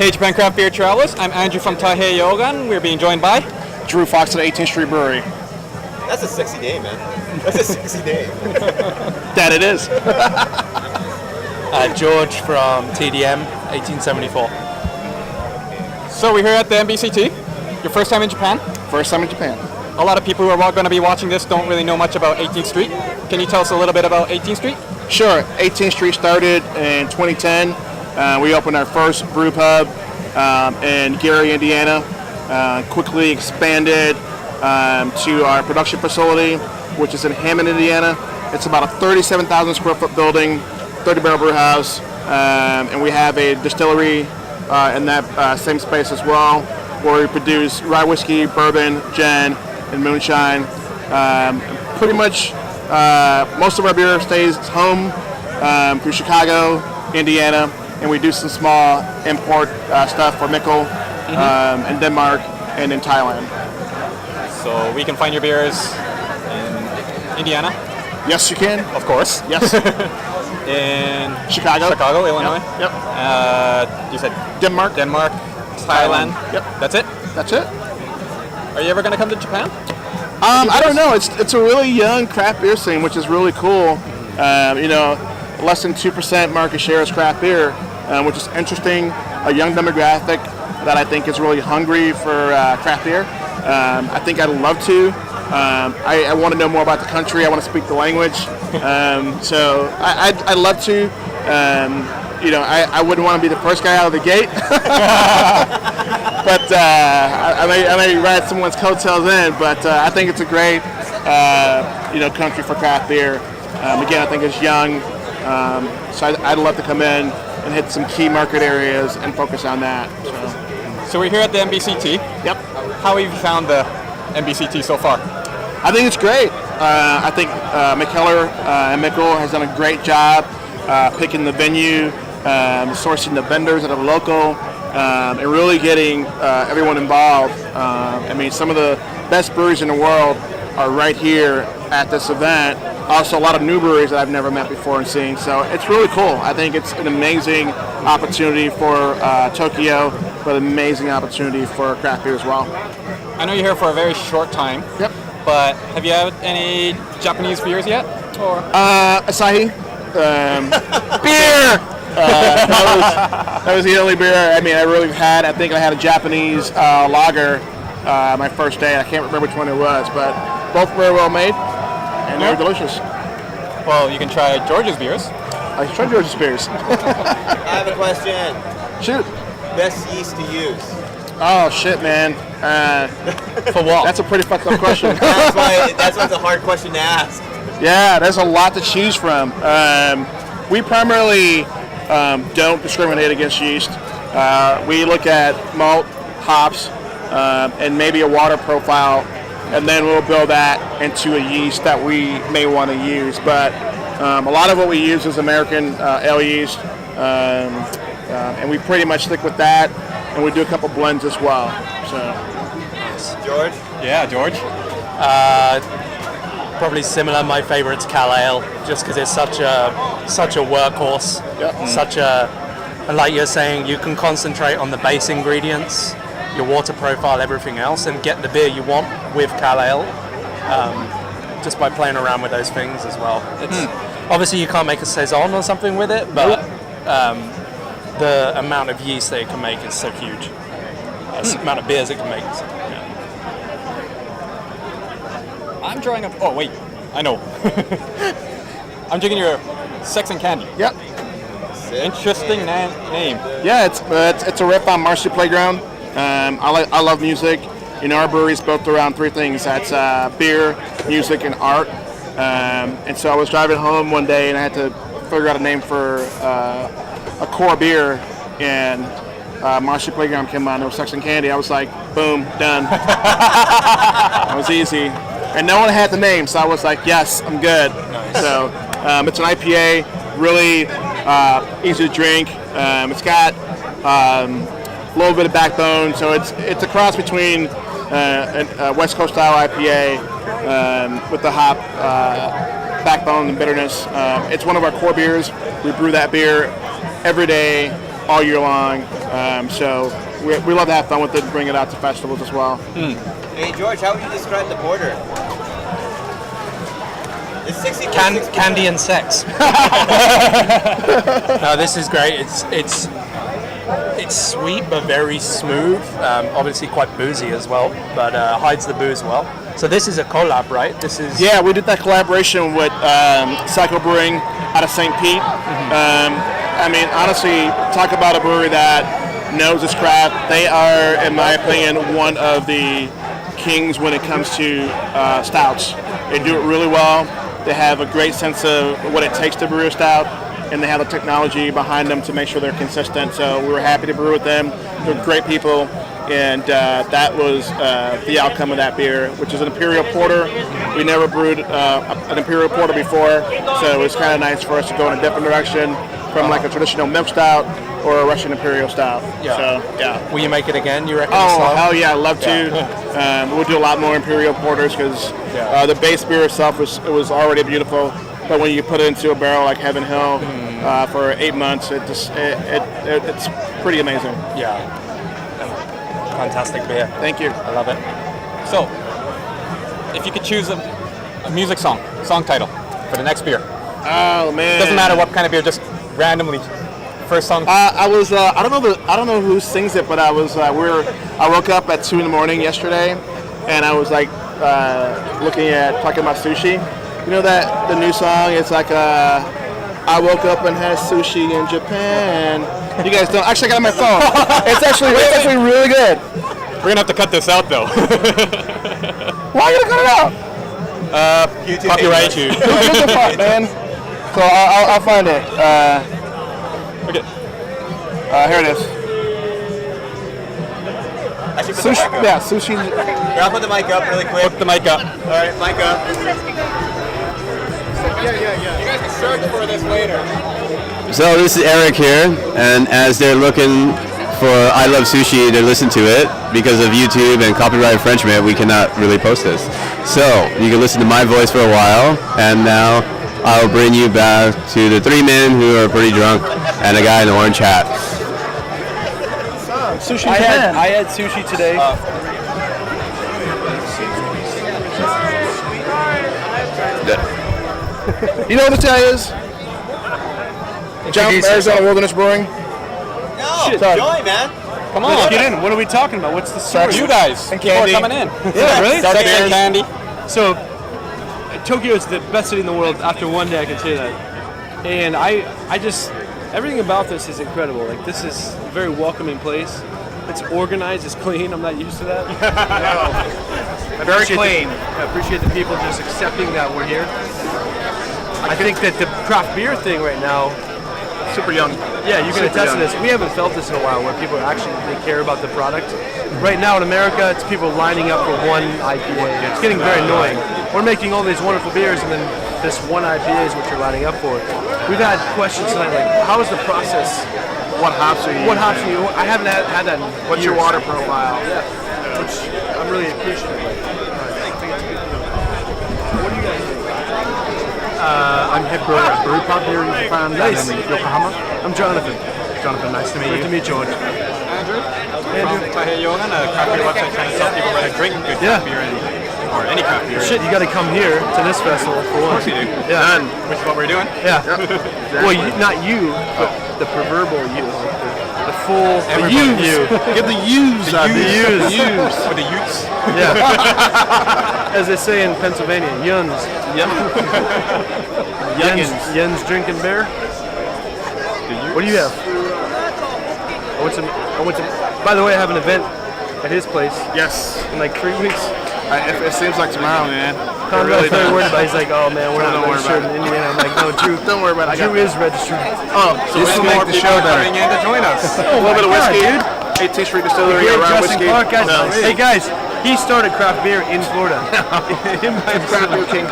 Hey Japan Craft Beer Travelers, I'm Andrew from Taiheiyogan. We're being joined by Drew Fox at 18th Street Brewery. That's a sexy name, man. That's a sexy name. That it is. George from TDM, 1874. So we're here at the MBCT. Your first time in Japan? First time in Japan. A lot of people who are going to be watching this don't really know much about 18th Street. Can you tell us a little bit about 18th Street? Sure. 18th Street started in 2010. We opened our first brew pub in Gary, Indiana. Quickly expanded to our production facility, which is in Hammond, Indiana. It's about a 37,000 square foot building, 30-barrel brew house, and we have a distillery in that same space as well, where we produce rye whiskey, bourbon, gin, and moonshine. Pretty much most of our beer stays home through Chicago, Indiana, and we do some small import stuff for Mikkeller in Denmark and in Thailand. So we can find your beers in Indiana? Yes, you can. Of course. Yes. In Chicago, Illinois? Yep. You said Denmark, Thailand. Yep. That's it? That's it. Are you ever going to come to Japan? I don't know. It's a really young craft beer scene, which is really cool. Less than 2% market share is craft beer, which is interesting. A young demographic that I think is really hungry for craft beer. I think I'd love to. I want to know more about the country. I want to speak the language. So I'd love to. I wouldn't want to be the first guy out of the gate. But I may ride someone's coattails in. But I think it's a great, country for craft beer. Again, I think it's young. So I'd love to come in and hit some key market areas and focus on that. So we're here at the MBCT. Yep. How have you found the MBCT so far? I think it's great. I think Mikkeller and Mikkel has done a great job picking the venue, sourcing the vendors that are local, and really getting everyone involved. Some of the best breweries in the world are right here at this event. Also, a lot of new breweries that I've never met before and seen. So it's really cool. I think it's an amazing opportunity for Tokyo, but an amazing opportunity for craft beer as well. I know you're here for a very short time. Yep. But have you had any Japanese beers yet? Or Asahi. Beer! That was the only beer I really had. I think I had a Japanese lager my first day. I can't remember which one it was, but both very well made, and they were delicious. Well, you can try George's beers. I tried George's beers. I have a question. Shoot. Best yeast to use? Oh, shit, man. For what? That's a pretty fucked up question. That's why it's a hard question to ask. Yeah, there's a lot to choose from. We primarily don't discriminate against yeast. We look at malt, hops, and maybe a water profile, and then we'll build that into a yeast that we may want to use. But a lot of what we use is American ale yeast, and we pretty much stick with that, and we do a couple blends as well. So, George? Yeah, George. Probably similar. My favorite's Cal Ale, just because it's such a workhorse. Yep. And like you're saying, you can concentrate on the base ingredients, your water profile, everything else, and get the beer you want with Cal Ale, just by playing around with those things as well. It's obviously you can't make a saison or something with it, but the amount of yeast that it can make is so huge. The amount of beers it can make. So, yeah. I'm drawing up. Oh wait, I know. I'm drinking your Sex and Candy. yep. Interesting name. Yeah, it's a riff on Marcy Playground. I love music. Our brewery is built around three things. That's beer, music, and art. And so I was driving home one day and I had to figure out a name for a core beer, and Marcy Playground came on. There was Sex and Candy. I was like, boom, done. That was easy. And no one had the name, so I was like, yes, I'm good. Nice. So it's an IPA, really easy to drink. It's got a little bit of backbone, so it's a cross between a West Coast style IPA with the hop backbone and bitterness. It's one of our core beers. We brew that beer every day, all year long. So we love to have fun with it, bring it out to festivals as well. Hey George, how would you describe the porter? It's 60 Candy and sex. No, this is great. It's sweet but very smooth. Obviously quite boozy as well, but hides the booze well. So this is a collab, right? This is we did that collaboration with Cigar Brewing out of St. Pete. I mean, honestly, talk about a brewery that knows its craft. They are, in my opinion, one of the kings when it comes to stouts. They do it really well. They have a great sense of what it takes to brew a stout, and they have the technology behind them to make sure they're consistent. So we were happy to brew with them. They're great people, and that was the outcome of that beer, which is an Imperial Porter. We never brewed an Imperial Porter before, so it's kind of nice for us to go in a different direction from like a traditional milk stout or a Russian Imperial stout. Yeah. So, yeah. Will you make it again, you reckon? Oh, hell yeah, I'd love to. We'll do a lot more Imperial Porters because the base beer itself was already beautiful, but when you put it into a barrel like Heaven Hill for 8 months, it's pretty amazing. Yeah. Fantastic beer. Thank you. I love it. So, if you could choose a music song title for the next beer, Oh man. doesn't matter what kind of beer, just randomly. First song. I was I don't know who sings it, but I woke up at 2 a.m. yesterday, and I was like talking about sushi. You know that the new song? It's like I woke up and had sushi in Japan. You guys don't? Actually, I got it on my phone. It's actually really good. We're gonna have to cut this out though. Why are you gonna cut it out? YouTube Copyright you. Who gives a fuck, man? So I'll find it. Okay. Here it is. I should put the mic Sushi. up. Yeah, sushi. Here, I'll put the mic up really quick. Hook the mic up. All right, mic up. You guys can search for this later. So this is Eric here, and as they're looking for I Love Sushi to listen to it, because of YouTube and copyright infringement, we cannot really post this. So you can listen to my voice for a while, and now I'll bring you back to the three men who are pretty drunk and a guy in an orange hat. Sushi. I had sushi today. You know what this guy is? John from Arizona Wilderness Brewing. No, Shit. Joey, man. Come on. Let's get in. What are we talking about? What's the story? You guys. And People are candy. coming in. Yeah, really? Dark beer and candy. So, Tokyo is the best city in the world. After one day, I can say that. And I just, everything about this is incredible. Like, this is a very welcoming place. It's organized, it's clean. I'm not used to that. Very clean. I appreciate the people just accepting that we're here. I think that the craft beer thing right now, Super young. yeah, you can Super attest to young. this. We haven't felt this in a while where people actually they care about the product. Right now in America, it's people lining up for one IPA. It's getting very annoying. We're making all these wonderful beers, and then this one IPA is what you're lining up for. We've had questions tonight like, how is the process? What hops are you? What hops do you? I haven't had that in What's your years. water profile? Yeah, which I'm really appreciative of. What do you guys think? I'm head brewer at Brew Pub here in Japan, Nice. down in Yokohama. I'm Jonathan. Jonathan, nice to meet Good you. to meet you. Andrew. From Taiheiyogan, a craft beer website trying to tell people how to drink good craft beer or any craft beer. Shit, you got to come here to this festival for Of one. course you do. Yeah. Which is what we're doing. Yeah. Well, not you, but the proverbial you, like the full Everybody. you. Give the U's. Use. For the youths. Yeah. As they say in Pennsylvania, yuns. Yuns drinking beer. What do you have? I went to. By the way, I have an event at his place Yes. in like 3 weeks. It seems like tomorrow, man. Conrad's really very does. worried about it. He's like, oh man, we're Don't not worry registered about in Indiana. I'm like, no, Drew. Don't worry about it. Drew is registered. Oh, so this will make the show better. Coming in to join us. A little bit of whiskey. 18th Street Distillery. Great Around Justin whiskey. Clark, guys. No. Hey guys, he started craft beer in Florida. Craft beer king.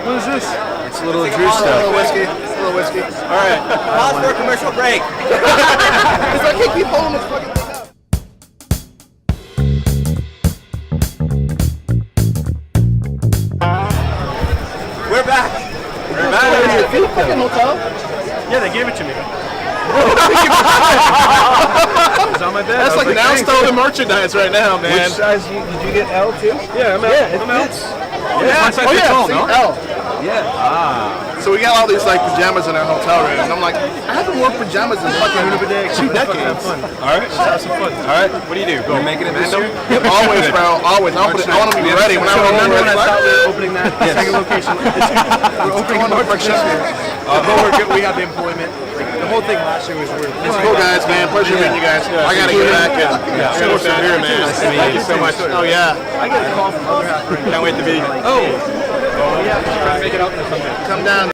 What is this? It's a little Drew stuff. A little whiskey. A little whiskey. All right. Pause for a commercial break. Because I can't keep holding this fucking thing up. We're back. Fucking hotel. Yeah, they gave it to me. Now stole the merchandise right now, man. Which size did you get L too? Yeah, I'm out. One size fits all, no? L. Yeah. So we got all these like pajamas in our hotel room, and I'm like, I haven't worn pajamas in fucking 2 decades. All right. Let's have some fun. All right. What do you do? Go. You're making it this year? Yep, always, bro. Always. I want to be ready when I remember. When I thought we were opening that second location, we're opening March this year. We got the employment. Like, the whole thing last year was weird. It's cool, guys, man. Pleasure meeting you guys. I gotta get back and smoke some beer, man. Thank you so much. Oh yeah. I get a call from other half right now. Can't wait to be. Yeah, trying to make it out there someday. Come down.